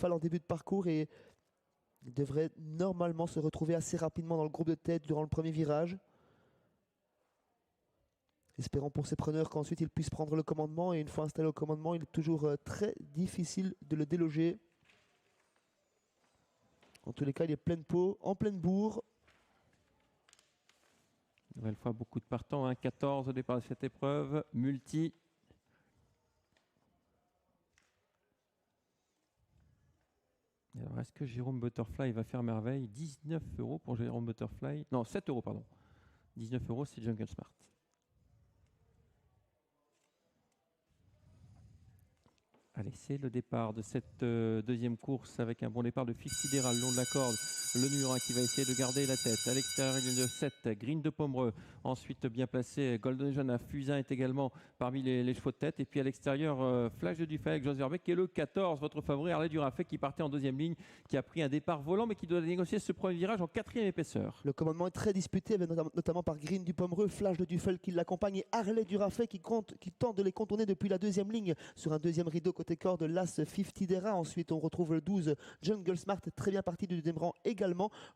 cheval en début de parcours et il devrait normalement se retrouver assez rapidement dans le groupe de tête durant le premier virage. Espérons pour ses preneurs qu'ensuite il puisse prendre le commandement, et une fois installé au commandement, il est toujours très difficile de le déloger. En tous les cas, il est pleine peau, en pleine bourre. Nouvelle fois, beaucoup de partants, 14 au départ de cette épreuve, multi. Alors, est-ce que Jérôme Butterfly va faire merveille? 19 € pour Jérôme Butterfly. Non, 7 €, pardon. 19 €, c'est Jungle Smart. Allez, c'est le départ de cette deuxième course avec un bon départ de Fifty-Dera le long de la corde. Le numéro 1 qui va essayer de garder la tête. À l'extérieur, il y a le 7, Green de Pomereux. Ensuite, bien placé, Golden Jana. Fusain est également parmi les chevaux de tête. Et puis à l'extérieur, Flash de Dufay avec Jos Verbeek et le 14, votre favori, Harley Durafay, qui partait en deuxième ligne, qui a pris un départ volant, mais qui doit négocier ce premier virage en quatrième épaisseur. Le commandement est très disputé, notamment par Green du Pomereux, Flash de Dufay qui l'accompagne et Harley Durafay qui tente de les contourner depuis la deuxième ligne sur un deuxième rideau côté corde, l'As Fifty-Dera. Ensuite, on retrouve le 12, Jungle Smart, très bien parti du deuxième rang également.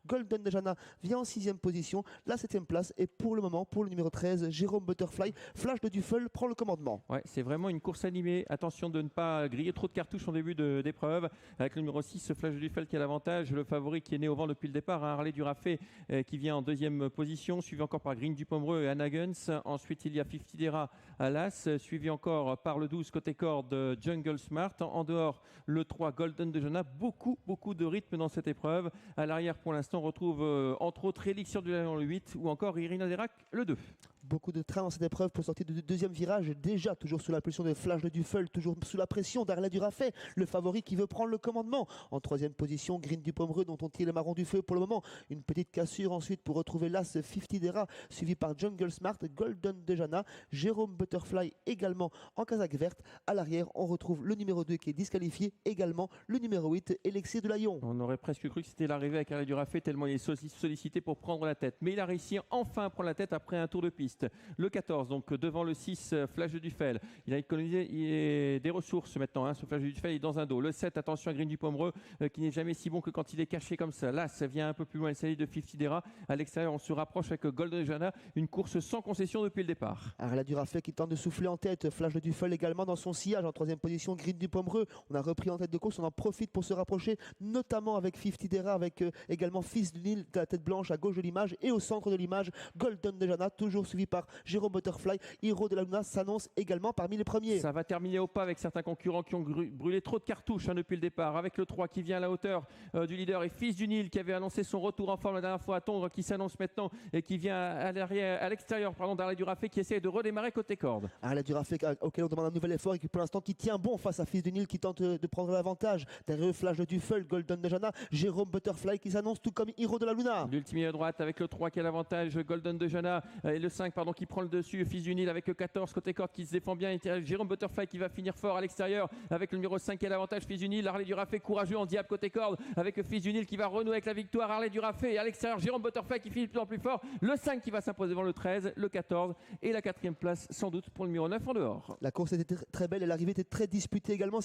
Golden Jana vient en sixième position. La septième place est pour le moment pour le numéro 13, Jérôme Butterfly. Flash de Dufay prend le commandement. Ouais, c'est vraiment une course animée. Attention de ne pas griller trop de cartouches en début d'épreuve. Avec le numéro 6, Flash de Dufay qui a l'avantage. Le favori qui est né au vent depuis le départ, Harley Durafay qui vient en deuxième position, suivi encore par Green du Pomereux et Anna Guns. Ensuite, il y a Fifty-Dera à l'As, suivi encore par le 12 côté corde, Jungle Smart. En dehors, le 3, Golden Jana. Beaucoup de rythme dans cette épreuve. À l'arrière, pour l'instant, on retrouve entre autres Elixir du Lion le 8 ou encore Irina Derac le 2. Beaucoup de train dans cette épreuve pour sortir du deuxième virage, déjà toujours sous la pression de Flash de Dufay, toujours sous la pression d'Harley Durafay, le favori qui veut prendre le commandement. En troisième position, Green du Pomereux dont on tire les marrons du feu pour le moment. Une petite cassure ensuite pour retrouver l'As Fifty-Dera, suivi par Jungle Smart, Golden Jana, Jérôme Butterfly également en casaque verte. À l'arrière, on retrouve le numéro 2 qui est disqualifié, également le numéro 8, Elixir de Lion. On aurait presque cru que c'était l'arrivée avec Harley Durafay tellement il est sollicité pour prendre la tête. Mais il a réussi enfin à prendre la tête après un tour de piste. Le 14, donc devant le 6, Flash de Dufay. Il a économisé des ressources maintenant. Ce Flash de Dufay est dans un dos. Le 7, attention à Green du Pomereux, qui n'est jamais si bon que quand il est caché comme ça. Là, ça vient un peu plus loin. Il s'agit de Fifty-Dera. À l'extérieur, on se rapproche avec Golden Jana. Une course sans concession depuis le départ. Harley Durafay qui tente de souffler en tête. Flash de Dufay également dans son sillage. En troisième position, Green du Pomereux. On a repris en tête de course. On en profite pour se rapprocher, notamment avec Fifty-Dera, avec également Fils du Nil, de la tête blanche à gauche de l'image, et au centre de l'image, Golden Jana, toujours suivi par Jérôme Butterfly. Hiro de la Luna s'annonce également parmi les premiers. Ça va terminer au pas avec certains concurrents qui ont brûlé trop de cartouches depuis le départ. Avec le 3 qui vient à la hauteur du leader et Fils du Nil qui avait annoncé son retour en forme la dernière fois à Tondre, qui s'annonce maintenant et qui vient à l'extérieur d'Harley Durafay qui essaie de redémarrer côté corde. Harley Durafay auquel on demande un nouvel effort et qui pour l'instant qui tient bon face à Fils du Nil qui tente de prendre l'avantage. Derrière Flash de Dufay, Golden Jana, Jérôme Butterfly qui s'annonce tout comme Hiro de la Luna. L'ultime à droite avec le 3 qui a l'avantage, Golden Jana, et le 5 qui prend le dessus, Fils du Nil avec le 14 côté corde qui se défend bien, et Jérôme Butterfly qui va finir fort à l'extérieur avec le numéro 5 qui a l'avantage, Fils du Nil. Harley Durafay courageux en diable côté corde avec Fils du Nil qui va renouer avec la victoire. Harley Durafay et à l'extérieur, Jérôme Butterfly qui finit de plus en plus fort, le 5 qui va s'imposer devant le 13, le 14 et la quatrième place sans doute pour le numéro 9 en dehors. La course était très belle et l'arrivée était très disputée également.